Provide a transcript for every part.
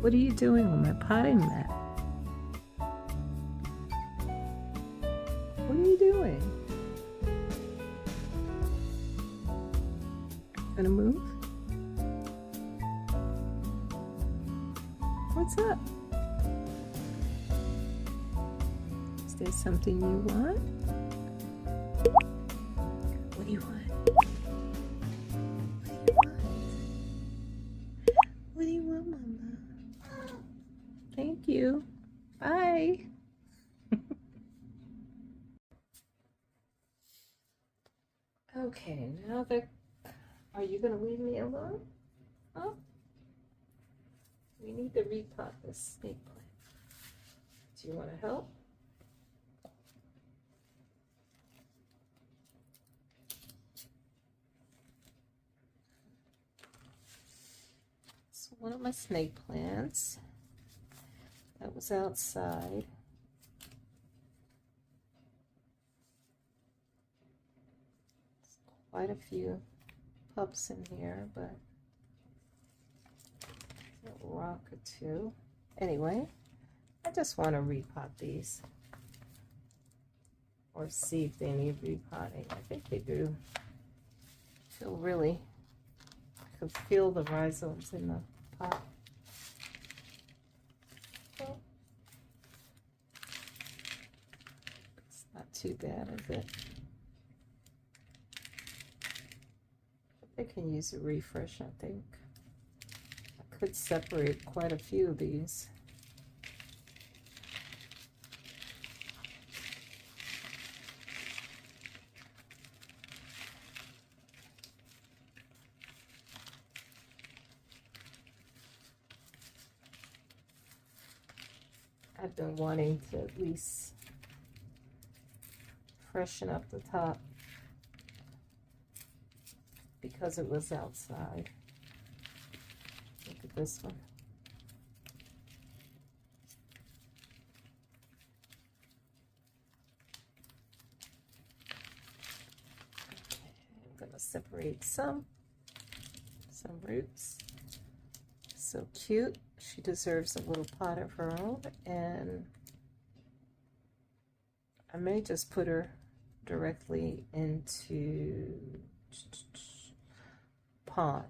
What are you doing on my potting mat? What are you doing? Gonna move? What's up? Is there something you want? What do you want? What do you want, Mama? Thank you. Bye. Okay, now that, are you gonna leave me alone? Oh, we need to repot this snake plant. Do you want to help? So one of my snake plants that was outside. Quite a few pups in here, but a rock or two. Anyway, I just want to repot these or see if they need repotting. I think they do. I feel really, I can feel the rhizomes in the pot. Well, it's not too bad, is it? They can use a refresh, I think. I could separate quite a few of these. I've been wanting to at least freshen up the top because it was outside. Look at this one. Okay, I'm gonna separate some roots. So cute. She deserves a little pot of her own, and I may just put her directly into pond.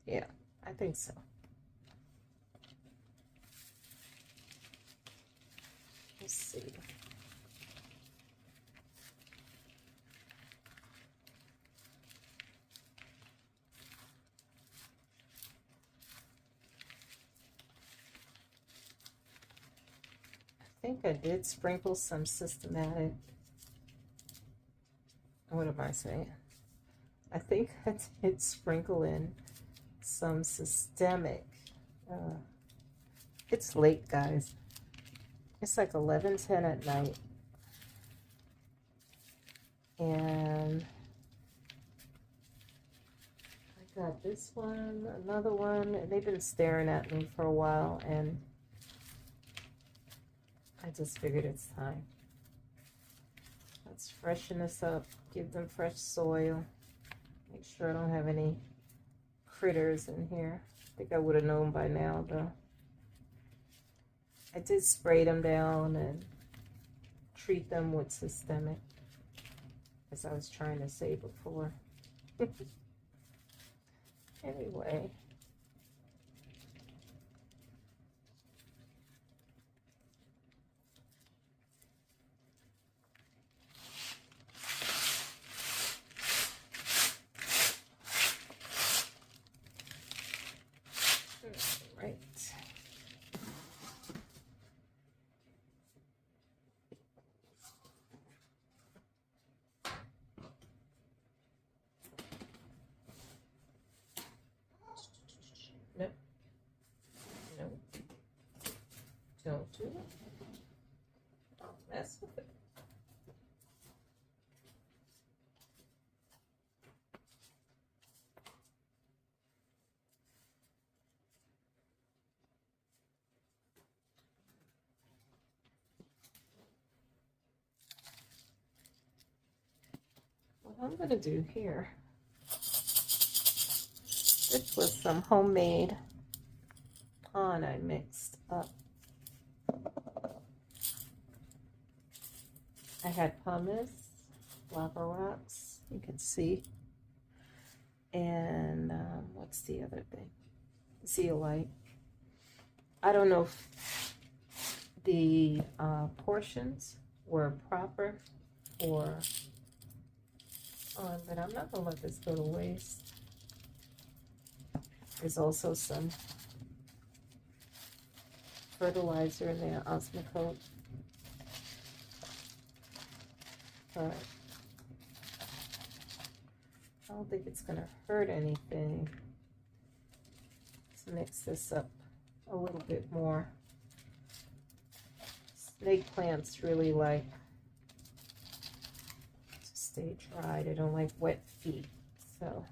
Yeah, I think so. Let's see. I think I did sprinkle some systematic. What am I saying? I think I did sprinkle in some systemic. It's late, guys. It's like 11:10 at night. And I got this one, another one, and they've been staring at me for a while, and I just figured it's time. Let's freshen this up, give them fresh soil. Make sure I don't have any critters in here. I think I would have known by now, though. I did spray them down and treat them with systemic, as I was trying to say before. Anyway. Right. Nope. Nope. Don't do it. Don't mess with it. What I'm going to do here, this was some homemade pond I mixed up. I had pumice, lava rocks, you can see, and what's the other thing? Zeolite. I don't know if the portions were proper or but I'm not gonna let this go to waste. There's also some fertilizer in there, osmocote. But I don't think it's gonna hurt anything. Let's mix this up a little bit more. Snake plants really like to stay dry. They don't like wet feet. So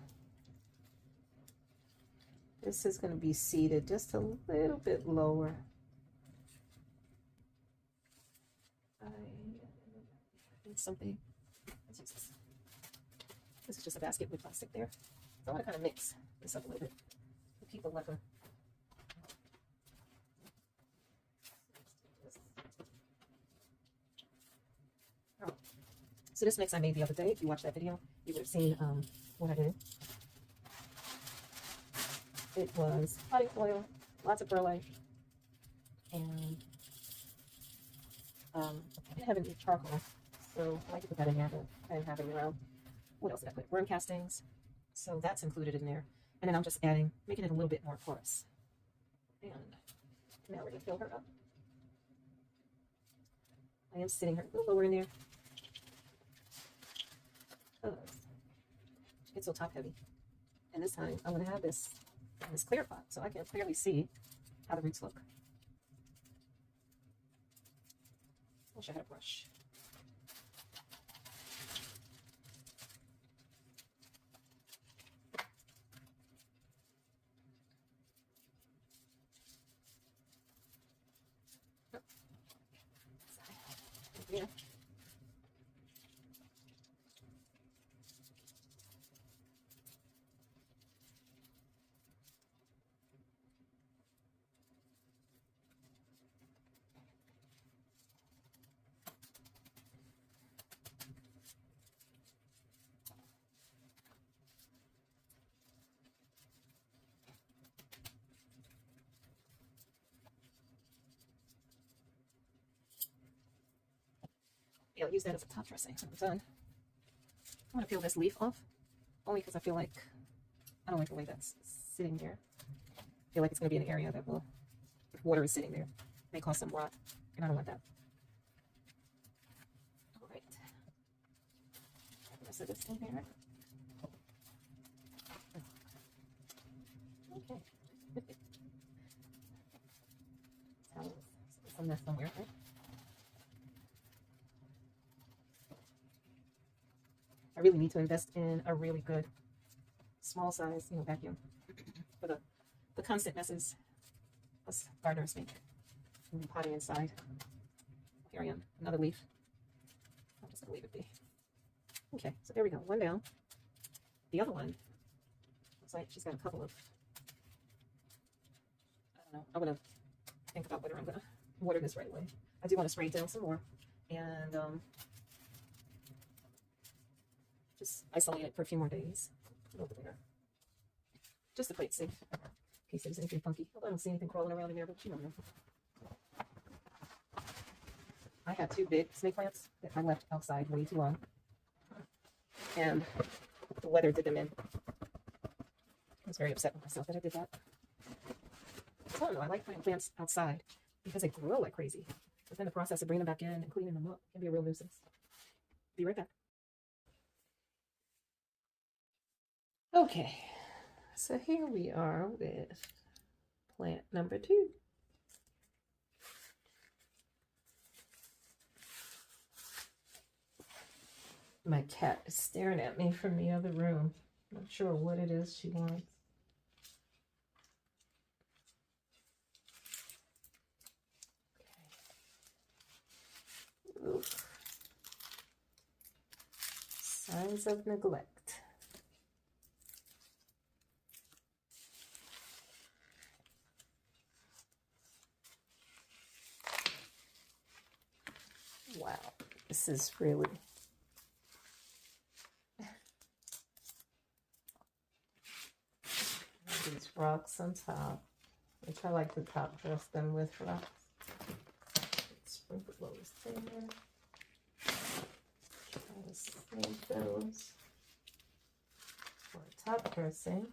this is going to be seated just a little bit lower. I need something. Let's use this. This is just a basket with plastic there. So I want to kind of mix this up a little bit. People like them. Oh. So this mix I made the other day. If you watched that video, you would have seen what I did. It was potting soil, lots of perlite, and I didn't have any charcoal, so I like to put that in there, but I didn't have any around. What else did I put? Worm castings, so that's included in there. And then I'm just adding, making it a little bit more porous. And now we're going to fill her up. I am sitting her a little lower in there. Oh, she gets so top heavy. And this time I'm going to have this in this clear pot so I can clearly see how the roots look. I wish I had a brush. Yeah. Yeah, I'll use that as a top dressing when I'm done. I want to peel this leaf off, only because I feel like, I don't like the way that's sitting there. I feel like it's going to be an area that will, if water is sitting there, may cause some rot, and I don't want that. All right. The rest of this in here. Okay. Some there somewhere, right? I really need to invest in a really good small size, vacuum for the constant messes us gardeners make. And potting inside. Here I am, another leaf. I'm just gonna leave it be. Okay, so there we go. One down. The other one looks like she's got a couple of, I don't know. I'm gonna think about whether I'm gonna water this right away. I do want to spray it down some more and just isolate it for a few more days. Over there. Just to play it safe. In case there's anything funky. Although I don't see anything crawling around in there, but you don't know. I had 2 big snake plants that I left outside way too long. And the weather did them in. I was very upset with myself that I did that. So I don't know, I like putting plants outside because they grow like crazy. But then the process of bringing them back in and cleaning them up can be a real nuisance. Be right back. Okay, so here we are with plant number 2. My cat is staring at me from the other room. Not sure what it is she wants. Okay. Oof. Signs of neglect. pieces, really. These rocks on top, which I like to top dress them with rocks. Sprinkle those there. Try to save those for top dressing.